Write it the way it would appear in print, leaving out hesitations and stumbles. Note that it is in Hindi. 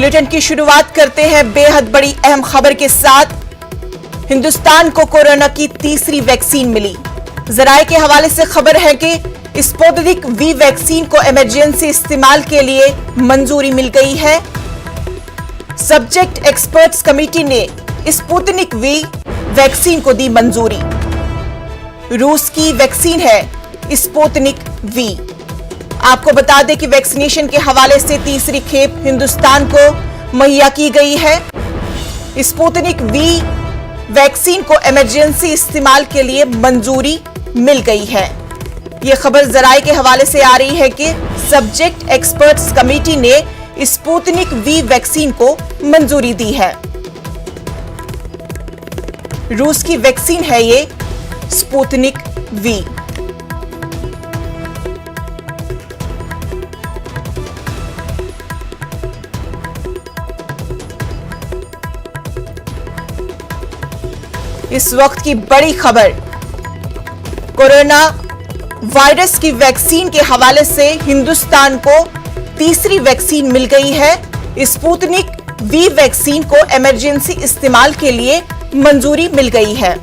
बुलेटिन की शुरुआत करते हैं बेहद बड़ी अहम खबर के साथ। हिंदुस्तान को कोरोना की तीसरी वैक्सीन मिली। जराये के हवाले से खबर है कि स्पुतनिक वी वैक्सीन को इमरजेंसी इस्तेमाल के लिए मंजूरी मिल गई है। सब्जेक्ट एक्सपर्ट्स कमेटी ने स्पुतनिक वी वैक्सीन को दी मंजूरी। रूस की वैक्सीन है स्पुतनिक वी। आपको बता दें कि वैक्सीनेशन के हवाले से तीसरी खेप हिंदुस्तान को मुहैया की गई है। स्पुतनिक वी वैक्सीन को इमरजेंसी इस्तेमाल के लिए मंजूरी मिल गई है। यह खबर जराये के हवाले से आ रही है कि सब्जेक्ट एक्सपर्ट्स कमेटी ने स्पुतनिक वी वैक्सीन को मंजूरी दी है। रूस की वैक्सीन है ये स्पुतनिक वी। इस वक्त की बड़ी खबर, कोरोना वायरस की वैक्सीन के हवाले से हिंदुस्तान को तीसरी वैक्सीन मिल गई है। स्पुतनिक वी वैक्सीन को इमरजेंसी इस्तेमाल के लिए मंजूरी मिल गई है।